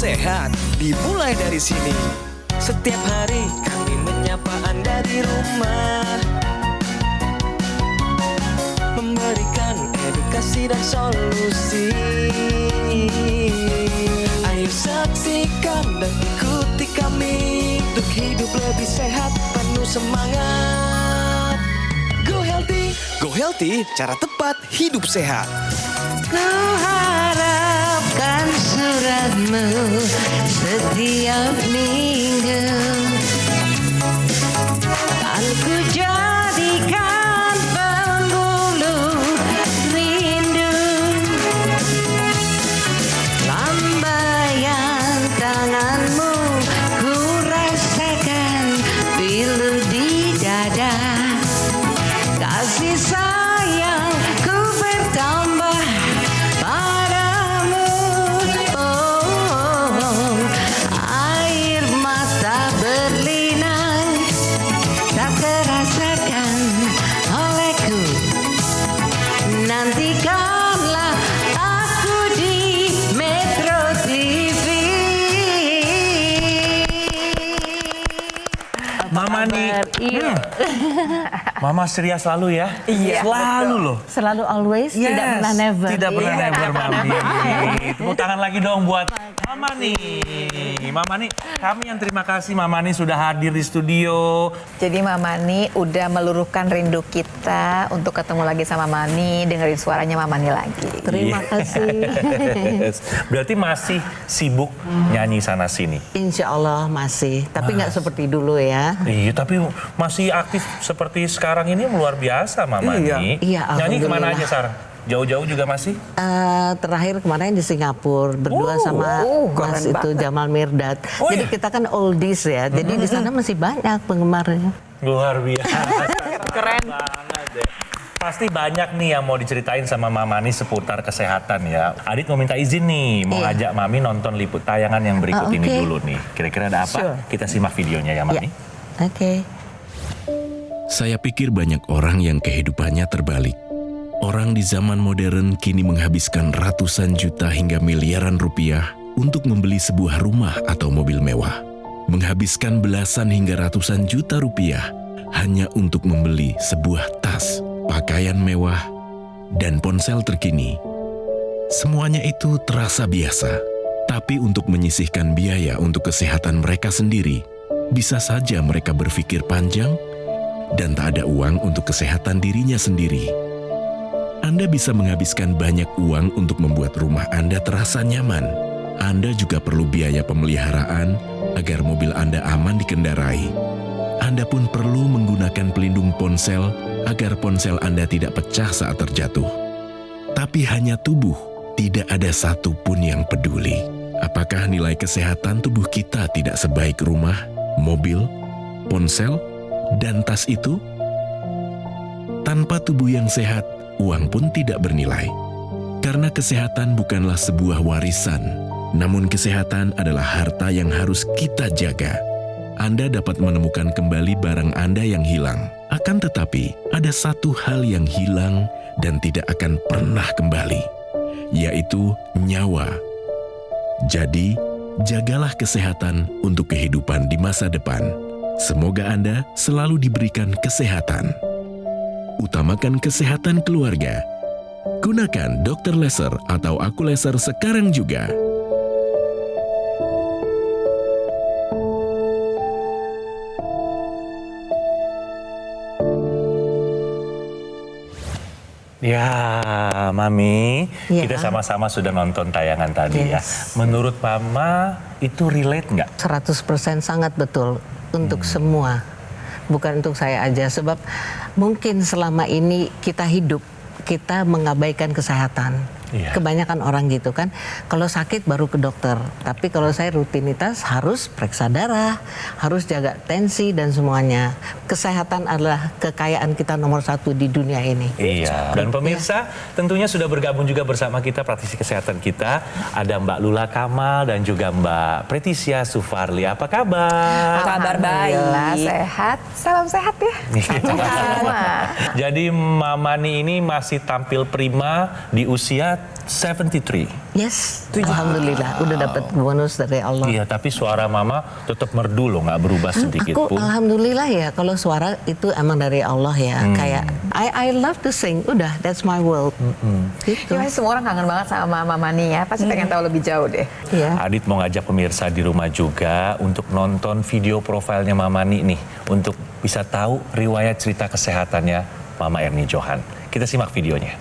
sehat dimulai dari sini. Setiap hari kami menyapa Anda di rumah, memberikan edukasi dan solusi. Ayo saksikan dan ikuti kami untuk hidup lebih sehat, penuh semangat. Go Healthy, cara tepat hidup sehat. Kau harapkan suratmu setiap minggu, kan ku jadikan penghulu rindu. Lambaian tanganmu ku rasakan pilu di dada. Kasih sayangku bertambah padamu. Oh, air mata berlinang tak terasakan olehku. Nantikanlah aku di Metro TV. Mama nih, Mama ceria selalu ya? Iya, selalu loh. Selalu always, Yes, tidak pernah never. Tidak pernah Iya. never, Mami. Tepuk tangan lagi dong buat Mama nih. Mama nih, kami yang terima kasih Mama nih sudah hadir di studio. Jadi Mama Ni udah meluruhkan rindu kita untuk ketemu lagi sama Mani, dengerin suaranya Mama Ni lagi. Terima kasih. Yes. Berarti masih sibuk nyanyi sana sini. Insya Allah masih, tapi nggak seperti dulu ya. Iya, tapi masih aktif seperti sekarang ini luar biasa Mama nih. Iya, Nyanyi kemana alhamdulillah. aja sekarang? Jauh-jauh juga masih? Terakhir kemarin di Singapura berdua sama Mas keren itu banget. Jamal Mirdad. Oh, Jadi iya? kita kan oldies ya. Jadi di sana masih banyak penggemarnya. Luar biasa. Keren. Banget deh. Pasti banyak nih yang mau diceritain sama Mama nih seputar kesehatan ya. Adit mau minta izin nih, mau Iya. ajak Mami nonton liput tayangan yang berikut ini Oke. dulu nih. Kira-kira ada apa? Sure. Kita simak videonya ya Mami. Oke. Saya pikir banyak orang yang kehidupannya terbalik. Orang di zaman modern kini menghabiskan ratusan juta hingga miliaran rupiah untuk membeli sebuah rumah atau mobil mewah. Menghabiskan belasan hingga ratusan juta rupiah hanya untuk membeli sebuah tas, pakaian mewah, dan ponsel terkini. Semuanya itu terasa biasa, tapi untuk menyisihkan biaya untuk kesehatan mereka sendiri, bisa saja mereka berpikir panjang dan tak ada uang untuk kesehatan dirinya sendiri. Anda bisa menghabiskan banyak uang untuk membuat rumah Anda terasa nyaman. Anda juga perlu biaya pemeliharaan agar mobil Anda aman dikendarai. Anda pun perlu menggunakan pelindung ponsel agar ponsel Anda tidak pecah saat terjatuh. Tapi hanya tubuh, tidak ada satupun yang peduli. Apakah nilai kesehatan tubuh kita tidak sebaik rumah, mobil, ponsel, dan tas itu? Tanpa tubuh yang sehat, uang pun tidak bernilai. Karena kesehatan bukanlah sebuah warisan, namun kesehatan adalah harta yang harus kita jaga. Anda dapat menemukan kembali barang Anda yang hilang. Akan tetapi, ada satu hal yang hilang dan tidak akan pernah kembali, yaitu nyawa. Jadi, jagalah kesehatan untuk kehidupan di masa depan. Semoga Anda selalu diberikan kesehatan. Utamakan kesehatan keluarga. Gunakan Dr. Laser atau Aku Laser sekarang juga. Ya, Mami, Ya. kita sama-sama sudah nonton tayangan tadi ya. Yes. Menurut Mama, itu relate nggak? 100% sangat betul untuk semua. Bukan untuk saya aja, sebab mungkin selama ini kita hidup, kita mengabaikan kesehatan. Iya. Kebanyakan orang gitu kan, kalau sakit baru ke dokter. Tapi kalau saya rutinitas harus periksa darah, harus jaga tensi dan semuanya. Kesehatan adalah kekayaan kita nomor 1 di dunia ini. Iya. Dan pemirsa, tentunya sudah bergabung juga bersama kita praktisi kesehatan kita. Ada Mbak Lula Kamal dan juga Mbak Pretisia Sufarli. Apa kabar? Kabar baik, Alhamdulillah. sehat, salam sehat ya. Sama. Jadi Mama Ni ini masih tampil prima di usia 73. Yes, alhamdulillah udah dapat bonus dari Allah. Iya, tapi suara mama tetap merdu loh, nggak berubah sedikit Aku pun. alhamdulillah ya, kalau suara itu emang dari Allah ya. Kayak I love to sing, udah that's my world. Gitu. Ya, semua orang kangen banget sama Mama Ni ya. Pasti pengen tahu lebih jauh deh. Iya. Adit mau ngajak pemirsa di rumah juga untuk nonton video profilnya Mama Ni nih, untuk bisa tahu riwayat cerita kesehatannya Mama Erni Johan. Kita simak videonya.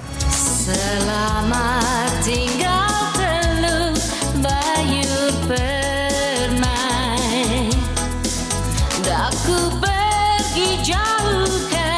Selamat tinggal Teluk Bayu Permai. Aku pergi jauh ke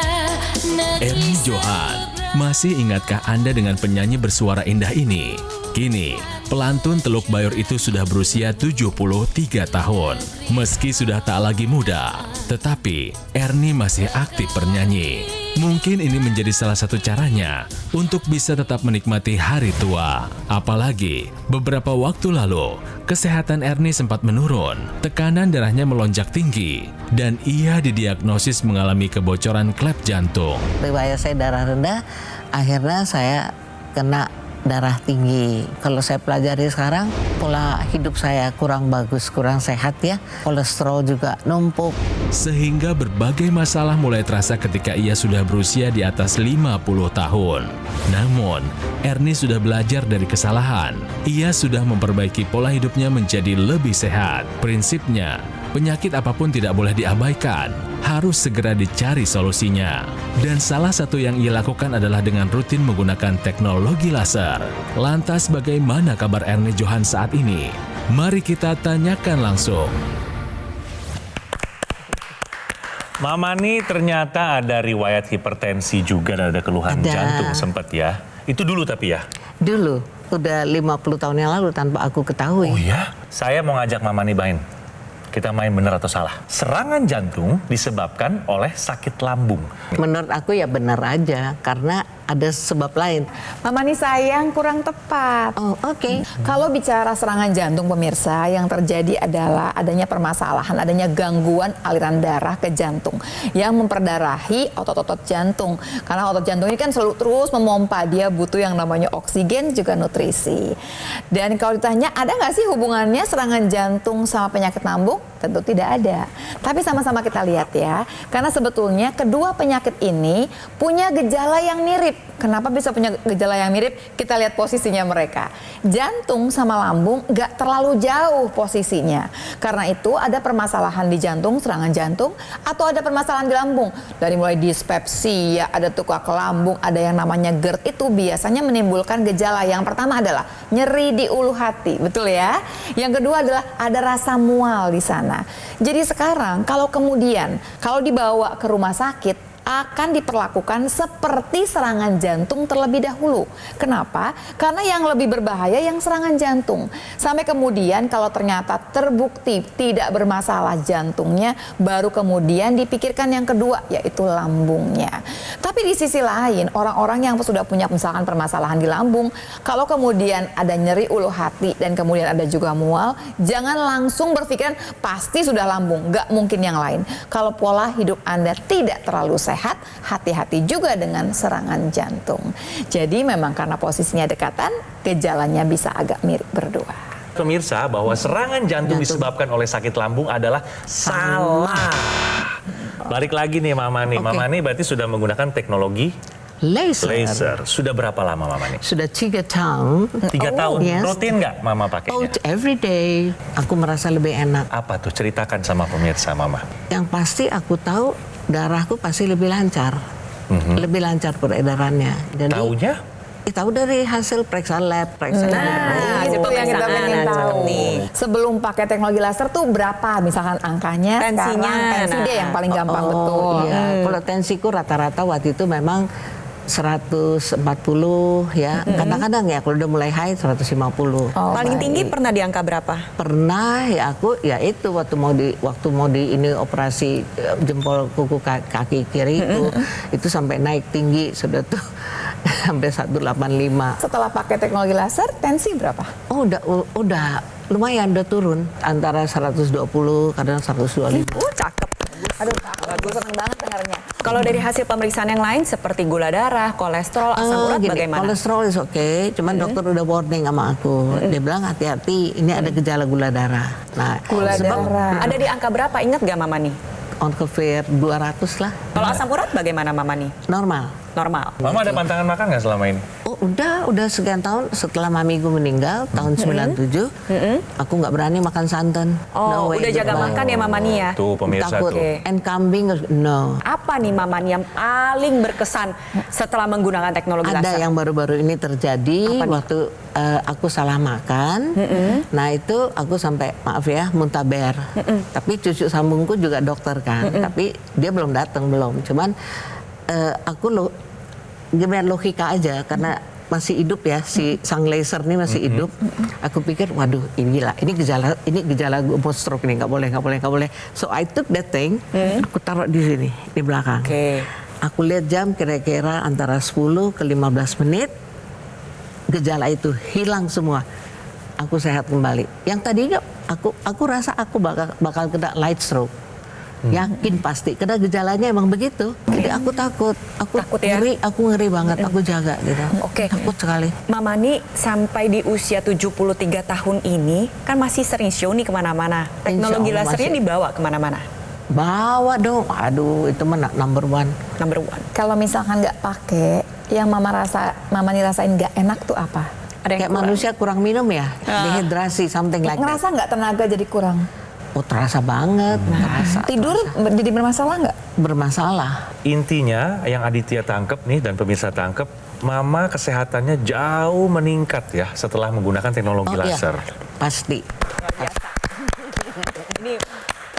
negeri Erni Johan, masih ingatkah Anda dengan penyanyi bersuara indah ini? Kini, pelantun Teluk Bayur itu sudah berusia 73 tahun. Meski sudah tak lagi muda, tetapi Erni masih aktif bernyanyi. Mungkin ini menjadi salah satu caranya untuk bisa tetap menikmati hari tua. Apalagi, beberapa waktu lalu, kesehatan Erni sempat menurun, tekanan darahnya melonjak tinggi, dan ia didiagnosis mengalami kebocoran klep jantung. Riwayat saya darah rendah, akhirnya saya kena darah tinggi. Kalau saya pelajari sekarang, pola hidup saya kurang bagus, kurang sehat ya. Kolesterol juga numpuk. Sehingga berbagai masalah mulai terasa ketika ia sudah berusia di atas 50 tahun. Namun, Erni sudah belajar dari kesalahan. Ia sudah memperbaiki pola hidupnya menjadi lebih sehat. Prinsipnya, penyakit apapun tidak boleh diabaikan, harus segera dicari solusinya. Dan salah satu yang ia lakukan adalah dengan rutin menggunakan teknologi laser. Lantas bagaimana kabar Erni Johan saat ini? Mari kita tanyakan langsung. Mama Ni ternyata ada riwayat hipertensi juga dan ada keluhan Ada. jantung sempat ya. Itu dulu tapi ya? Dulu, udah 50 tahun yang lalu tanpa aku ketahui. Oh ya? Saya mau ngajak Mama Ni main. Kita main benar atau salah. Serangan jantung disebabkan oleh sakit lambung. Menurut aku ya benar aja, karena ada sebab lain. Mama Ni sayang kurang tepat. Oh, oke. Kalau bicara serangan jantung pemirsa, yang terjadi adalah adanya permasalahan, adanya gangguan aliran darah ke jantung yang memperdarahi otot-otot jantung. Karena otot jantung ini kan selalu terus memompa, dia butuh yang namanya oksigen juga nutrisi. Dan kalau ditanya ada nggak sih hubungannya serangan jantung sama penyakit lambung? Tentu tidak ada. Tapi sama-sama kita lihat ya, karena sebetulnya kedua penyakit ini punya gejala yang mirip. Kenapa bisa punya gejala yang mirip? Kita lihat posisinya mereka. Jantung sama lambung gak terlalu jauh posisinya. Karena itu ada permasalahan di jantung, serangan jantung, atau ada permasalahan di lambung. Dari mulai dispepsia, ada tukak lambung, ada yang namanya GERD, itu biasanya menimbulkan gejala. Yang pertama adalah nyeri di ulu hati, betul ya? Yang kedua adalah ada rasa mual di sana. Jadi sekarang kalau dibawa ke rumah sakit, akan diperlakukan seperti serangan jantung terlebih dahulu. Kenapa? Karena yang lebih berbahaya yang serangan jantung. Sampai kemudian kalau ternyata terbukti tidak bermasalah jantungnya, baru kemudian dipikirkan yang kedua, yaitu lambungnya. Tapi di sisi lain, orang-orang yang sudah punya misalkan permasalahan di lambung, kalau kemudian ada nyeri ulu hati dan kemudian ada juga mual, jangan langsung berpikiran pasti sudah lambung, nggak mungkin yang lain. Kalau pola hidup Anda tidak terlalu sehat, hati-hati juga dengan serangan jantung. Jadi memang karena posisinya dekatan, gejalanya bisa agak mirip berdua. Pemirsa, bahwa serangan jantung disebabkan oleh sakit lambung adalah salah. Balik lagi nih Mama Ni. Oke. Mama Ni berarti sudah menggunakan teknologi laser. Sudah berapa lama Mama Ni? Sudah 3 tahun. 3 tahun. Yes. Rutin nggak Mama Oh, pakainya? every day. Aku merasa lebih enak. Apa tuh? Ceritakan sama pemirsa Mama. Yang pasti aku tahu darahku pasti lebih lancar. Lebih lancar peredarannya. Jadi, Taunya? tahu dari hasil periksa lab, periksa Nah, itu yang kita pengen tahu. Sebelum pakai teknologi laser tuh berapa misalkan angkanya? Tensinya, Sekarang tensi nah. dia yang paling gampang betul. Iya. Kalau tensiku rata-rata waktu itu memang 140 ya. Kadang-kadang ya kalau udah mulai high 150. Paling tinggi pernah di angka berapa? Pernah ya aku ya itu waktu mau di ini operasi jempol kuku kaki kiri itu sampai naik tinggi sudah tuh sampai 185. Setelah pakai teknologi laser, tensi berapa? Oh udah lumayan udah turun antara 120 kadang 125. Cakep. Aduh, gue seneng banget dengarnya. Kalau dari hasil pemeriksaan yang lain seperti gula darah, kolesterol, asam urat Gini, bagaimana? kolesterol is oke, cuman dokter udah warning sama aku. Dia bilang hati-hati, ini ada gejala gula darah. Nah, Gula darah. Ada di angka berapa? Ingat gak Mama nih? on cover 200 lah, Kalau asam urat bagaimana Mama nih? normal. Normal. Mama ada pantangan makan nggak selama ini? Oh udah sekian tahun setelah mamiku meninggal tahun 97, aku nggak berani makan santan. Oh, No way, udah jaga goodbye. makan ya Mama nih ya? Tuh pemirsa Takut tuh. and kambing, no. Apa nih Mama nih yang paling berkesan setelah menggunakan teknologi Ada laser? yang baru-baru ini terjadi Apa nih? waktu aku salah makan. Nah itu aku sampai maaf ya muntaber. Tapi cucu sambungku juga dokter kan. Tapi dia belum datang belum. Cuman aku gimana logika aja karena masih hidup ya si sang laser ini masih hidup. Aku pikir waduh ini gila, ini gejala gue mau stroke nih, nggak boleh. So I took that thing, aku taruh di sini di belakang. Oke. Aku lihat jam kira-kira antara 10 ke 15 menit gejala itu hilang semua. Aku sehat kembali. Yang tadinya aku rasa aku bakal kena light stroke. Yakin pasti karena gejalanya emang begitu. Jadi aku takut ya? aku ngeri banget, aku jaga gitu. Oke. Takut sekali. Mama nih sampai di usia 73 tahun ini kan masih sering show nih kemana-mana. Teknologi Insya Allah lasernya masih. dibawa kemana-mana. Bawa dong. Aduh, itu mah number one. Number one. Kalau misalkan nggak pakai, yang mama nih rasain nggak enak tuh apa? Ada yang Kayak kurang. manusia kurang minum ya, dehidrasi, something like that. Ngerasa nggak tenaga jadi kurang? Oh terasa banget, Tidur jadi bermasalah nggak? bermasalah. Intinya yang Aditya tangkep nih dan pemirsa tangkep, Mama kesehatannya jauh meningkat ya setelah menggunakan teknologi laser. Iya, pasti. Ini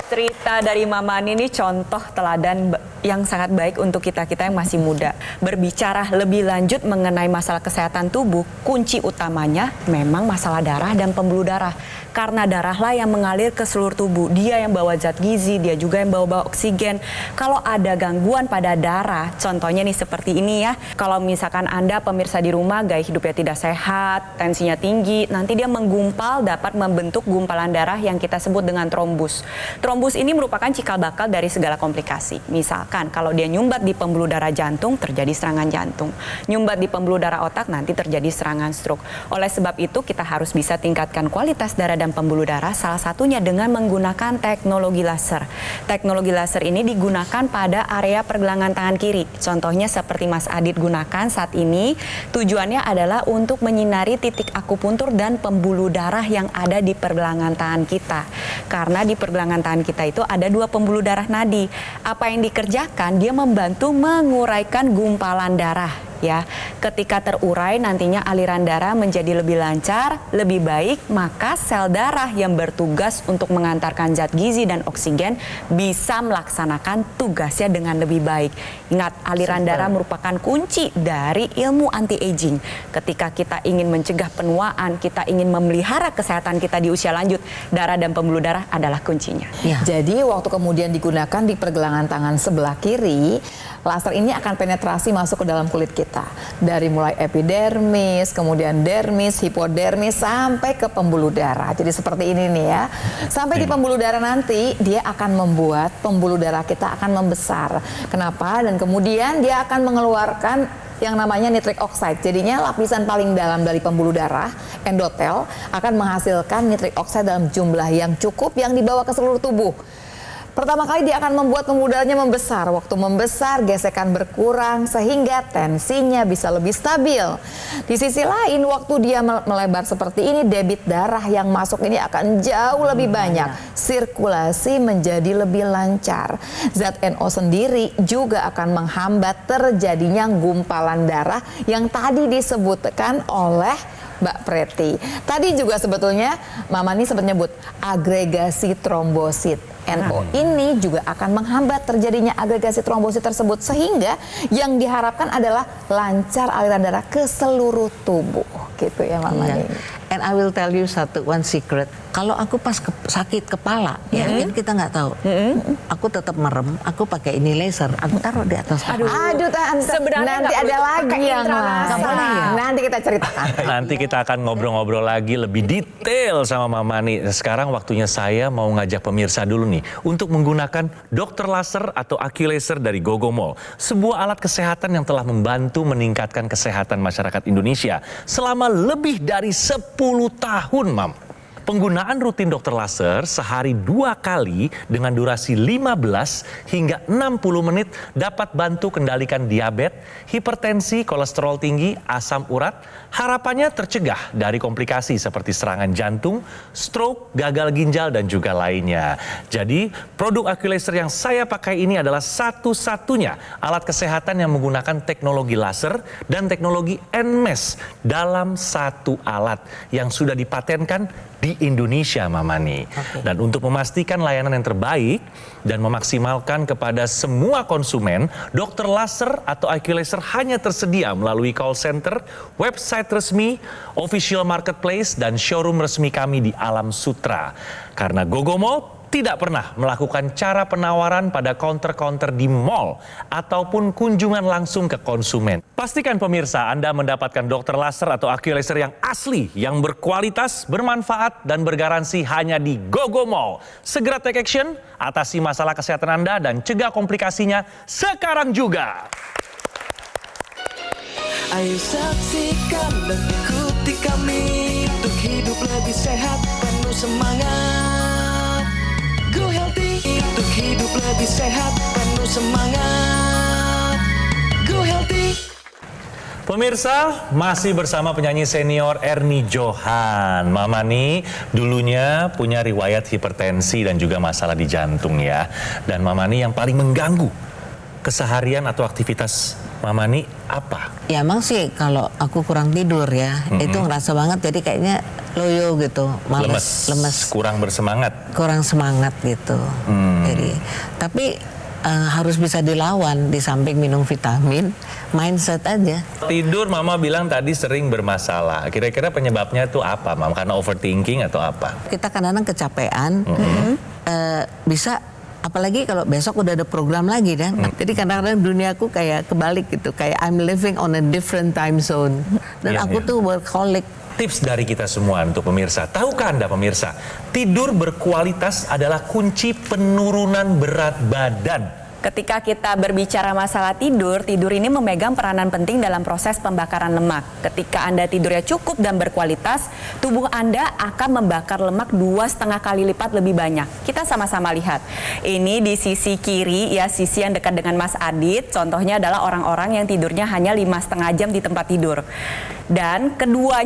cerita dari Mama ini contoh teladan yang sangat baik untuk kita-kita yang masih muda. Berbicara lebih lanjut mengenai masalah kesehatan tubuh, kunci utamanya memang masalah darah dan pembuluh darah. Karena darahlah yang mengalir ke seluruh tubuh. Dia yang bawa zat gizi, dia juga yang bawa oksigen. Kalau ada gangguan pada darah, contohnya nih seperti ini ya. Kalau misalkan Anda pemirsa di rumah gaya hidupnya tidak sehat, tensinya tinggi, nanti dia menggumpal dapat membentuk gumpalan darah yang kita sebut dengan trombus. Trombus ini merupakan cikal bakal dari segala komplikasi. Misalkan kalau dia nyumbat di pembuluh darah jantung, terjadi serangan jantung. Nyumbat di pembuluh darah otak, nanti terjadi serangan stroke. Oleh sebab itu kita harus bisa tingkatkan kualitas darah dan pembuluh darah, salah satunya dengan menggunakan teknologi laser. Teknologi laser ini digunakan pada area pergelangan tangan kiri. Contohnya seperti Mas Adit gunakan saat ini, tujuannya adalah untuk menyinari titik akupuntur dan pembuluh darah yang ada di pergelangan tangan kita. Karena di pergelangan tangan kita itu ada 2 pembuluh darah nadi. Apa yang dikerjakan? Dia membantu menguraikan gumpalan darah. Ya, ketika terurai nantinya aliran darah menjadi lebih lancar, lebih baik, maka sel darah yang bertugas untuk mengantarkan zat gizi dan oksigen bisa melaksanakan tugasnya dengan lebih baik. Ingat, aliran darah merupakan kunci dari ilmu anti-aging. Ketika kita ingin mencegah penuaan, kita ingin memelihara kesehatan kita di usia lanjut, darah dan pembuluh darah adalah kuncinya. Ya. Jadi waktu kemudian digunakan di pergelangan tangan sebelah kiri, laser ini akan penetrasi masuk ke dalam kulit kita. Dari mulai epidermis, kemudian dermis, hipodermis, sampai ke pembuluh darah. Jadi seperti ini nih ya. Sampai di pembuluh darah nanti, dia akan membuat pembuluh darah kita akan membesar. Kenapa? Dan kemudian dia akan mengeluarkan yang namanya nitric oxide. Jadinya lapisan paling dalam dari pembuluh darah, endotel, akan menghasilkan nitric oxide dalam jumlah yang cukup yang dibawa ke seluruh tubuh. Pertama kali dia akan membuat pembuluh darahnya membesar. Waktu membesar, gesekan berkurang sehingga tensinya bisa lebih stabil. Di sisi lain, waktu dia melebar seperti ini, debit darah yang masuk ini akan jauh lebih banyak. Sirkulasi menjadi lebih lancar. Zat NO sendiri juga akan menghambat terjadinya gumpalan darah yang tadi disebutkan oleh Mbak Preti. Tadi juga sebetulnya Mama nih sempat nyebut agregasi trombosit. NO ini juga akan menghambat terjadinya agregasi trombosit tersebut sehingga yang diharapkan adalah lancar aliran darah ke seluruh tubuh gitu ya Mama. Iya. And I will tell you one secret. Kalau aku pas sakit kepala, ya kan kita nggak tahu. Aku tetap merem, aku pakai ini laser, aku taruh di atas kepala. Aduh Tante, Sebenarnya nanti nggak ada boleh lagi pakai yang intranasal. lain. Nggak boleh ya? Nanti kita ceritakan. Nanti kita akan ngobrol-ngobrol lagi lebih detail sama Mama Ni. Sekarang waktunya saya mau ngajak pemirsa dulu nih untuk menggunakan dokter laser atau AccuLaser dari Gogomall. Sebuah alat kesehatan yang telah membantu meningkatkan kesehatan masyarakat Indonesia selama lebih dari 10 tahun, Mam. Penggunaan rutin dokter laser sehari 2 kali dengan durasi 15 hingga 60 menit dapat bantu kendalikan diabetes, hipertensi, kolesterol tinggi, asam urat. Harapannya tercegah dari komplikasi seperti serangan jantung, stroke, gagal ginjal, dan juga lainnya. Jadi, produk AccuLaser yang saya pakai ini adalah satu-satunya alat kesehatan yang menggunakan teknologi laser dan teknologi NMES dalam satu alat yang sudah dipatenkan di Indonesia, Mama Ni. Dan untuk memastikan layanan yang terbaik dan memaksimalkan kepada semua konsumen, dokter laser atau AccuLaser hanya tersedia melalui call center, website resmi, official marketplace, dan showroom resmi kami di Alam Sutra. Karena Gogomall tidak pernah melakukan cara penawaran pada counter-counter di mall ataupun kunjungan langsung ke konsumen. Pastikan pemirsa Anda mendapatkan dokter laser atau AccuLaser yang asli, yang berkualitas, bermanfaat, dan bergaransi hanya di Gogomall. Segera take action, atasi masalah kesehatan Anda, dan cegah komplikasinya sekarang juga. Ayo saksikan dan ikuti kami untuk hidup lebih sehat, penuh semangat. Go Healthy untuk hidup lebih sehat, penuh semangat. Go Healthy. Pemirsa, masih bersama penyanyi senior Ernie Johan. Mama Ni dulunya punya riwayat hipertensi dan juga masalah di jantung ya. Dan Mama Ni yang paling mengganggu keseharian atau aktivitas Mama Ni apa? Ya emang sih kalau aku kurang tidur ya, itu ngerasa banget jadi kayaknya loyo gitu, males, lemes, kurang semangat gitu. Jadi, tapi harus bisa dilawan di samping minum vitamin, mindset aja. Tidur Mama bilang tadi sering bermasalah. Kira-kira penyebabnya itu apa, Mama? Karena overthinking atau apa? Kita kadang-kadang kecapean, bisa. Apalagi kalau besok udah ada program lagi kan. Jadi kadang-kadang duniaku kayak kebalik gitu. Kayak I'm living on a different time zone. Dan aku tuh workaholic. Tips dari kita semua untuk pemirsa. Tahukah Anda pemirsa, tidur berkualitas adalah kunci penurunan berat badan. Ketika kita berbicara masalah tidur, tidur ini memegang peranan penting dalam proses pembakaran lemak. Ketika Anda tidurnya cukup dan berkualitas, tubuh Anda akan membakar lemak 2,5 kali lipat lebih banyak. Kita sama-sama lihat. Ini di sisi kiri, ya sisi yang dekat dengan Mas Adit. Contohnya adalah orang-orang yang tidurnya hanya 5,5 jam di tempat tidur. Dan kedua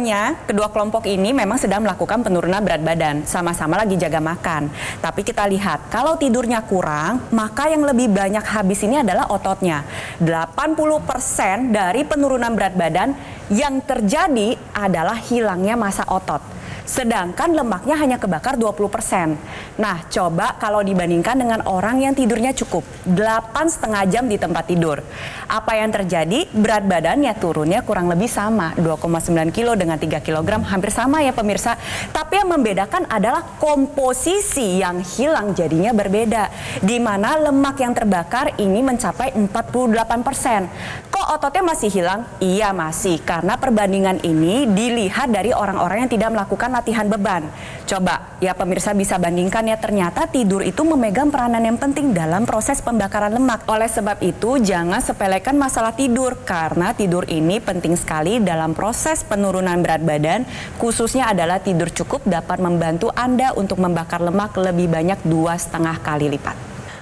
kelompok ini memang sedang melakukan penurunan berat badan. Sama-sama lagi jaga makan. Tapi kita lihat, kalau tidurnya kurang, maka yang lebih banyak habis ini adalah ototnya. 80% dari penurunan berat badan yang terjadi adalah hilangnya massa otot. Sedangkan lemaknya hanya kebakar 20%. Nah, coba kalau dibandingkan dengan orang yang tidurnya cukup 8,5 jam di tempat tidur. Apa yang terjadi? Berat badannya turunnya kurang lebih sama, 2,9 kilo dengan 3 kilogram, hampir sama ya pemirsa. Tapi yang membedakan adalah komposisi yang hilang jadinya berbeda. Di mana lemak yang terbakar ini mencapai 48%. Kok ototnya masih hilang? Iya masih, karena perbandingan ini dilihat dari orang-orang yang tidak melakukan latihan beban. Coba ya pemirsa bisa bandingkan ya, ternyata tidur itu memegang peranan yang penting dalam proses pembakaran lemak. Oleh sebab itu jangan sepelekan masalah tidur, karena tidur ini penting sekali dalam proses penurunan berat badan, khususnya adalah tidur cukup dapat membantu Anda untuk membakar lemak lebih banyak 2,5 kali lipat.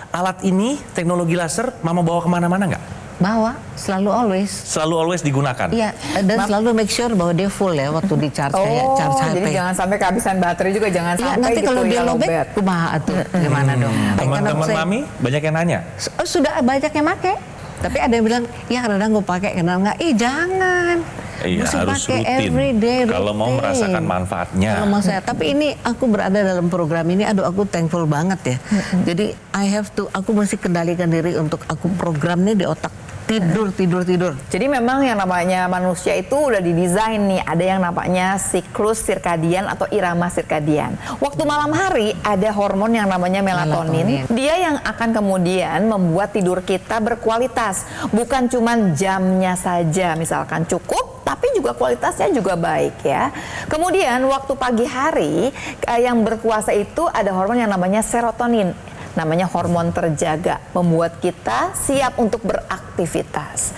Alat ini, teknologi laser, Mama bawa kemana-mana nggak? Bawa, selalu always. Selalu always digunakan? Iya, dan selalu make sure bahwa dia full ya waktu di charge kayak charge HP. Jadi jangan sampai kehabisan baterai juga, jangan Iya, sampai nanti gitu kalau dia ya lobek, lowbat. kumaha atuh gimana dong? Teman-teman Mami banyak yang nanya. Sudah banyak yang pakai. Tapi ada yang bilang, ya kadang-kadang gue pakai, kadang enggak. Jangan. Iya, Mesti harus pakai rutin. everyday, Kalau mau rutin. merasakan manfaatnya. Kalau mau saya, tapi ini aku berada dalam program ini, aduh aku thankful banget ya. Jadi aku mesti kendalikan diri untuk aku programnya di otak. tidur. Jadi memang yang namanya manusia itu udah didesain nih, ada yang namanya siklus sirkadian atau irama sirkadian. Waktu malam hari ada hormon yang namanya melatonin. Dia yang akan kemudian membuat tidur kita berkualitas. Bukan cuman jamnya saja misalkan cukup, tapi juga kualitasnya juga baik ya. Kemudian waktu pagi hari yang berkuasa itu ada hormon yang namanya serotonin. Namanya hormon terjaga, membuat kita siap untuk beraktivitas.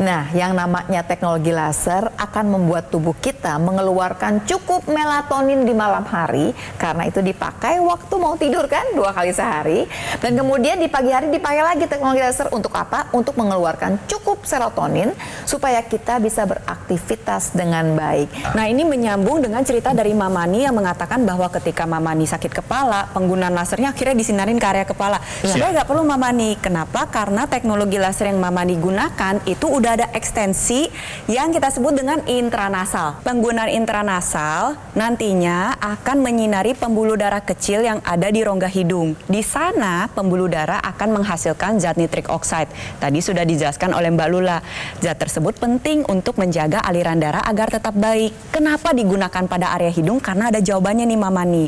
Nah, yang namanya teknologi laser akan membuat tubuh kita mengeluarkan cukup melatonin di malam hari, karena itu dipakai waktu mau tidur kan 2 kali sehari, dan kemudian di pagi hari dipakai lagi teknologi laser untuk apa? Untuk mengeluarkan cukup serotonin supaya kita bisa beraktivitas dengan baik. Nah, ini menyambung dengan cerita dari Mamani yang mengatakan bahwa ketika Mamani sakit kepala, penggunaan lasernya akhirnya disinarin ke area kepala. Sebenarnya nggak perlu Mamani. Kenapa? Karena teknologi laser yang Mamani gunakan itu udah ada ekstensi yang kita sebut dengan intranasal. Penggunaan intranasal nantinya akan menyinari pembuluh darah kecil yang ada di rongga hidung. Di sana pembuluh darah akan menghasilkan zat nitrik oxide. Tadi sudah dijelaskan oleh Mbak Lula. Zat tersebut penting untuk menjaga aliran darah agar tetap baik. Kenapa digunakan pada area hidung? Karena ada jawabannya nih Mamani.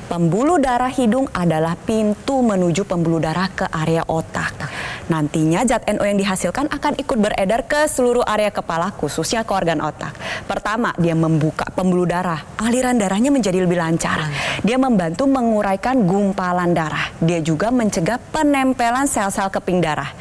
Pembuluh darah hidung adalah pintu menuju pembuluh darah ke area otak. Nantinya zat NO yang dihasilkan akan ikut beredar ke seluruh area kepala, khususnya ke organ otak. Pertama, dia membuka pembuluh darah. Aliran darahnya menjadi lebih lancar. Dia membantu menguraikan gumpalan darah. Dia juga mencegah penempelan sel-sel keping darah.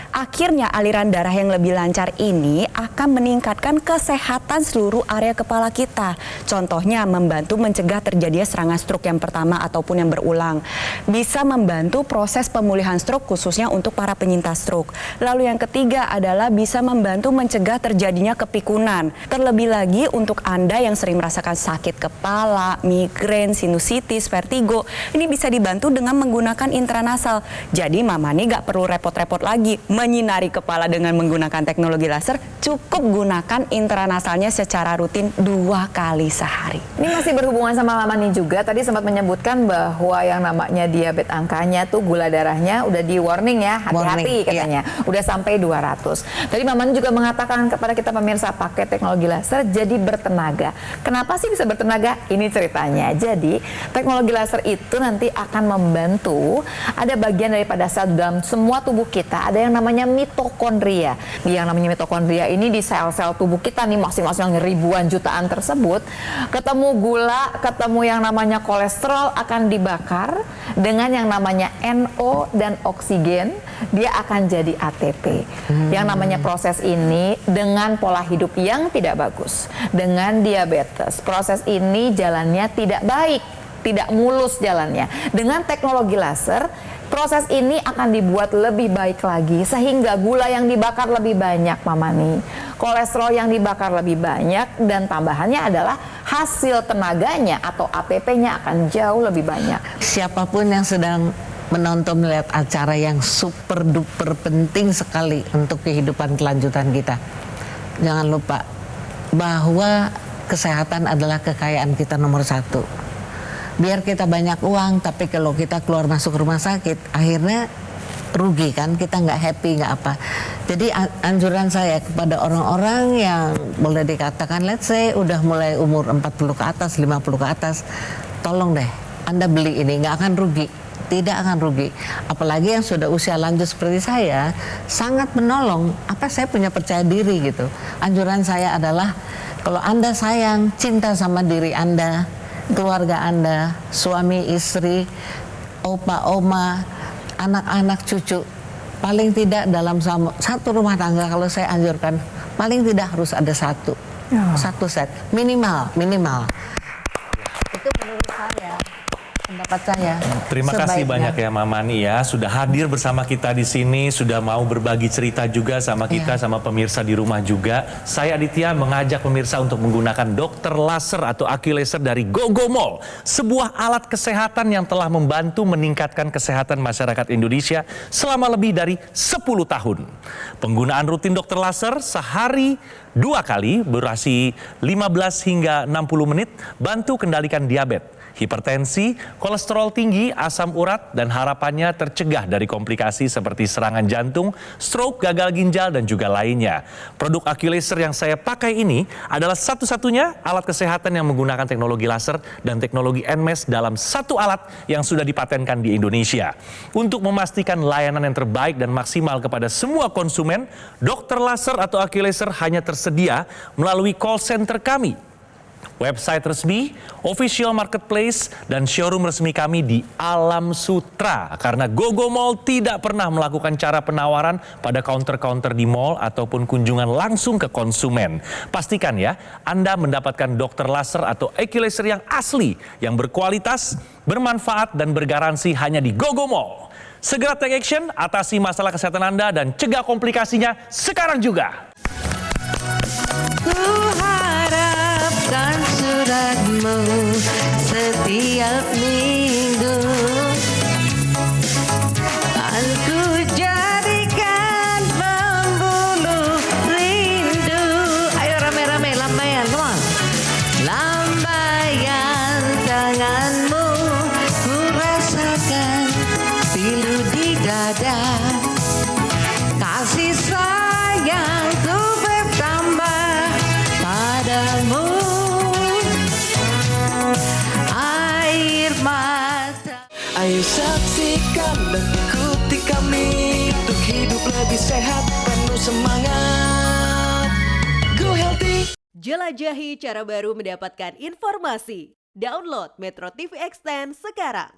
Akhirnya aliran darah yang lebih lancar ini akan meningkatkan kesehatan seluruh area kepala kita. Contohnya membantu mencegah terjadinya serangan stroke yang pertama ataupun yang berulang. Bisa membantu proses pemulihan stroke khususnya untuk para penyintas stroke. Lalu yang ketiga adalah bisa membantu mencegah terjadinya kepikunan. Terlebih lagi untuk Anda yang sering merasakan sakit kepala, migrain, sinusitis, vertigo, ini bisa dibantu dengan menggunakan intranasal. Jadi Mamani nggak perlu repot-repot lagi menyinari kepala dengan menggunakan teknologi laser, cukup gunakan intranasalnya secara rutin 2 kali sehari. Ini masih berhubungan sama Mamani juga. Tadi sempat menyebutkan bahwa yang namanya diabetes angkanya tuh gula darahnya udah di warning ya, hati-hati katanya. Udah sampai 200. Tadi Mamani juga mengatakan kepada kita pemirsa pakai teknologi laser jadi bertenaga. Kenapa sih bisa bertenaga? Ini ceritanya. Jadi teknologi laser itu nanti akan membantu ada bagian daripada sel dalam semua tubuh kita. Ada yang namanya mitokondria. Yang namanya mitokondria ini di sel-sel tubuh kita nih masing-masing ribuan jutaan tersebut, ketemu gula, ketemu yang namanya kolesterol akan dibakar dengan yang namanya NO dan oksigen, dia akan jadi ATP. Yang namanya proses ini dengan pola hidup yang tidak bagus, dengan diabetes, proses ini jalannya tidak baik, tidak mulus jalannya. Dengan teknologi laser, proses ini akan dibuat lebih baik lagi sehingga gula yang dibakar lebih banyak Mamani, kolesterol yang dibakar lebih banyak, dan tambahannya adalah hasil tenaganya atau ATP-nya akan jauh lebih banyak. Siapapun yang sedang menonton melihat acara yang super duper penting sekali untuk kehidupan kelanjutan kita, jangan lupa bahwa kesehatan adalah kekayaan kita nomor 1. Biar kita banyak uang, tapi kalau kita keluar masuk rumah sakit, akhirnya rugi kan, kita nggak happy, nggak apa. Jadi anjuran saya kepada orang-orang yang boleh dikatakan, let's say udah mulai umur 40 ke atas, 50 ke atas, tolong deh, Anda beli ini, nggak akan rugi. Tidak akan rugi. Apalagi yang sudah usia lanjut seperti saya, sangat menolong. Saya punya percaya diri gitu. Anjuran saya adalah, kalau Anda sayang, cinta sama diri Anda, keluarga Anda, suami, istri, opa, oma, anak-anak, cucu, paling tidak dalam satu rumah tangga, kalau saya anjurkan, paling tidak harus ada satu set, minimal. Itu menurut saya, pendapat saya. Terima kasih banyak ya Mamani ya, sudah hadir bersama kita di sini, sudah mau berbagi cerita juga sama kita, sama pemirsa di rumah juga. Saya Aditya mengajak pemirsa untuk menggunakan dokter laser atau AccuLaser dari Gogomol, sebuah alat kesehatan yang telah membantu meningkatkan kesehatan masyarakat Indonesia selama lebih dari 10 tahun. Penggunaan rutin dokter laser sehari 2 kali, durasi 15 hingga 60 menit, bantu kendalikan diabetes, hipertensi, kolesterol tinggi, asam urat, dan harapannya tercegah dari komplikasi seperti serangan jantung, stroke, gagal ginjal, dan juga lainnya. Produk Aculaser yang saya pakai ini adalah satu-satunya alat kesehatan yang menggunakan teknologi laser dan teknologi NMES dalam satu alat yang sudah dipatenkan di Indonesia. Untuk memastikan layanan yang terbaik dan maksimal kepada semua konsumen, dokter laser atau Aculaser hanya tersedia melalui call center kami, website resmi, official marketplace, dan showroom resmi kami di Alam Sutra. Karena Gogo Mall tidak pernah melakukan cara penawaran pada counter-counter di mall ataupun kunjungan langsung ke konsumen. Pastikan ya, Anda mendapatkan dokter laser atau Aculaser yang asli, yang berkualitas, bermanfaat, dan bergaransi hanya di Gogo Mall. Segera take action, atasi masalah kesehatan Anda, dan cegah komplikasinya sekarang juga. Harapkan suratmu setiap minggu, aku jadikan pembuluh rindu. Ayo rame-rame lambaian, come on. Lambaian tanganmu, ku rasakan pilu di dada. Kasih sayangku bertambah padamu, air mata. Ayo saksikan dan ikuti kami untuk hidup lebih sehat, penuh semangat. Go Healthy. Jelajahi cara baru mendapatkan informasi. Download Metro TV Extend sekarang.